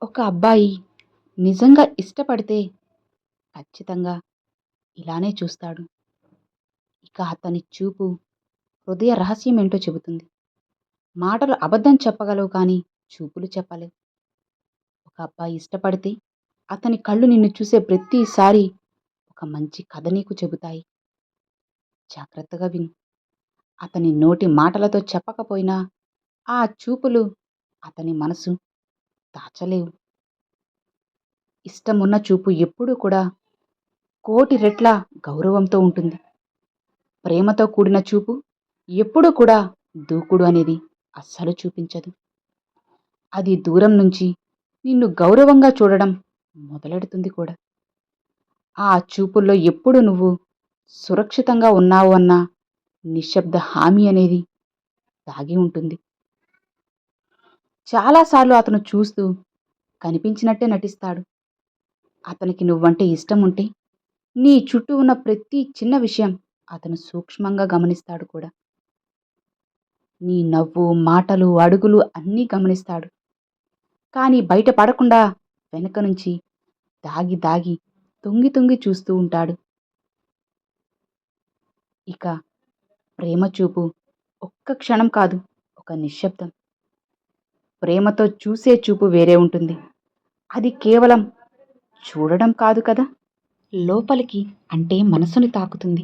ఒక అబ్బాయి నిజంగా ఇష్టపడితే ఖచ్చితంగా ఇలానే చూస్తాడు. ఇక అతని చూపు హృదయ రహస్యమేంటో చెబుతుంది. మాటలు అబద్ధం చెప్పగలవు కానీ చూపులు చెప్పలేవు. ఒక అబ్బాయి ఇష్టపడితే అతని కళ్ళు నిన్ను చూసే ప్రతిసారి ఒక మంచి కథ నీకు చెబుతాయి. జాగ్రత్తగా విను. అతని నోటి మాటలతో చెప్పకపోయినా ఆ చూపులు అతని మనసు దాచలేవు. ఇష్టమున్న చూపు ఎప్పుడూ కూడా కోటి రెట్ల గౌరవంతో ఉంటుంది. ప్రేమతో కూడిన చూపు ఎప్పుడూ కూడా దూకుడు అనేది అస్సలు చూపించదు. అది దూరం నుంచి నిన్ను గౌరవంగా చూడడం మొదలెడుతుంది కూడా. ఆ చూపుల్లో ఎప్పుడు నువ్వు సురక్షితంగా ఉన్నావు అన్న నిశ్శబ్ద హామీ అనేది దాగి ఉంటుంది. చాలాసార్లు అతను చూస్తూ కనిపించినట్టే నటిస్తాడు. అతనికి నువ్వంటే ఇష్టం ఉంటే నీ చుట్టూ ఉన్న ప్రతి చిన్న విషయం అతను సూక్ష్మంగా గమనిస్తాడు కూడా. నీ నవ్వు, మాటలు, అడుగులు అన్నీ గమనిస్తాడు. కానీ బయట పడకుండా వెనక నుంచి దాగి దాగి తొంగి తొంగి చూస్తూ ఉంటాడు. ఇక ప్రేమ చూపు ఒక్క క్షణం కాదు, ఒక నిశ్శబ్దం. ప్రేమతో చూసే చూపు వేరే ఉంటుంది. అది కేవలం చూడడం కాదు కదా, లోపలికి అంటే మనసుని తాకుతుంది.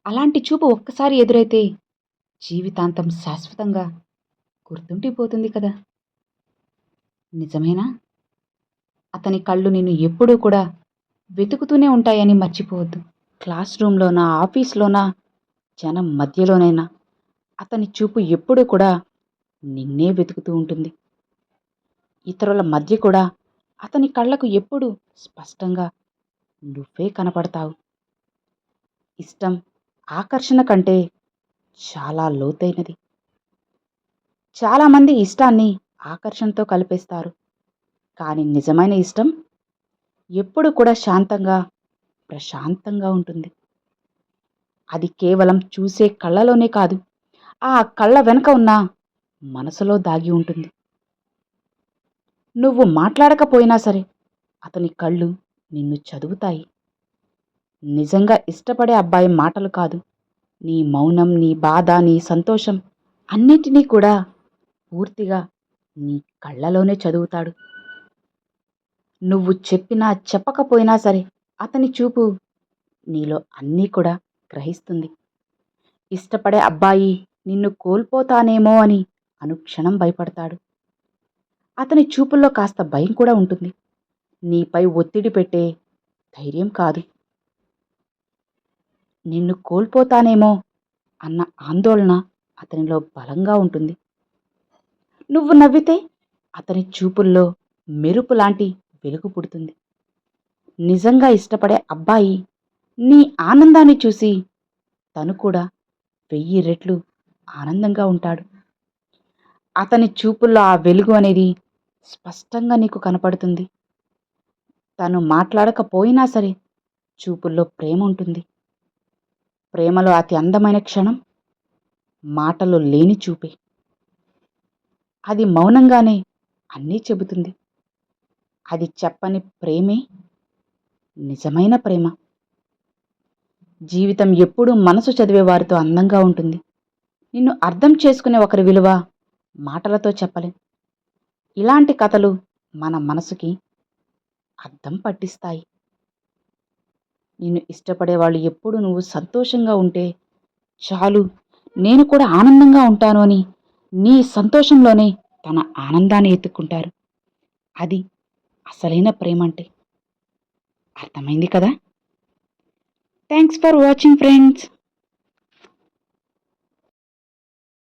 అలాంటి చూపు ఒక్కసారి ఎదురైతే జీవితాంతం శాశ్వతంగా గుర్తుండిపోతుంది కదా. నిజమేనా? అతని కళ్ళు నిన్ను ఎప్పుడూ కూడా వెతుకుతూనే ఉంటాయని మర్చిపోవద్దు. క్లాస్ రూమ్లోనా, ఆఫీస్లోనా, జనం మధ్యలోనైనా అతని చూపు ఎప్పుడూ కూడా నిన్నే వెతుకుతూ ఉంటుంది. ఇతరుల మధ్య కూడా అతని కళ్ళకు ఎప్పుడు స్పష్టంగా నువ్వే కనపడతావు. ఇష్టం ఆకర్షణ కంటే చాలా లోతైనది. చాలామంది ఇష్టాన్ని ఆకర్షణతో కలిపేస్తారు. కానీ నిజమైన ఇష్టం ఎప్పుడు కూడా శాంతంగా, ప్రశాంతంగా ఉంటుంది. అది కేవలం చూసే కళ్ళలోనే కాదు, ఆ కళ్ళ వెనుక ఉన్న మనసులో దాగి ఉంటుంది. నువ్వు మాట్లాడకపోయినా సరే అతని కళ్ళు నిన్ను చదువుతాయి. నిజంగా ఇష్టపడే అబ్బాయి మాటలు కాదు, నీ మౌనం, నీ బాధ, నీ సంతోషం అన్నిటినీ కూడా పూర్తిగా నీ కళ్ళలోనే చదువుతాడు. నువ్వు చెప్పినా చెప్పకపోయినా సరే అతని చూపు నీలో అన్నీ కూడా గ్రహిస్తుంది. ఇష్టపడే అబ్బాయి నిన్ను కోల్పోతానేమో అని అనుక్షణం భయపడతాడు. అతని చూపుల్లో కాస్త భయం కూడా ఉంటుంది. నీపై ఒత్తిడి పెట్టే ధైర్యం కాదు, నిన్ను కోల్పోతానేమో అన్న ఆందోళన అతనిలో బలంగా ఉంటుంది. నువ్వు నవ్వితే అతని చూపుల్లో మెరుపు లాంటి వెలుగు పుడుతుంది. నిజంగా ఇష్టపడే అబ్బాయి నీ ఆనందాన్ని చూసి తను కూడా 1000 రెట్లు ఆనందంగా ఉంటాడు. అతని చూపుల్లో ఆ వెలుగు అనేది స్పష్టంగా నీకు కనపడుతుంది. తను మాట్లాడకపోయినా సరే చూపుల్లో ప్రేమ ఉంటుంది. ప్రేమలో అతి అందమైన క్షణం మాటలు లేని చూపే. అది మౌనంగానే అన్నీ చెబుతుంది. అది చెప్పని ప్రేమే నిజమైన ప్రేమ. జీవితం ఎప్పుడూ మనసు చదివే వారితో అందంగా ఉంటుంది. నిన్ను అర్థం చేసుకునే ఒకరి విలువ మాటలతో చెప్పలేం. ఇలాంటి కథలు మన మనసుకి అర్థం పట్టిస్తాయి. నిన్ను ఇష్టపడే వాళ్ళు ఎప్పుడు నువ్వు సంతోషంగా ఉంటే చాలు, నేను కూడా ఆనందంగా ఉంటాను అని నీ సంతోషంలోనే తన ఆనందాన్ని ఎత్తుక్కుంటారు. అది అసలైన ప్రేమ అంటే. అర్థమైంది కదా? Thanks for watching friends.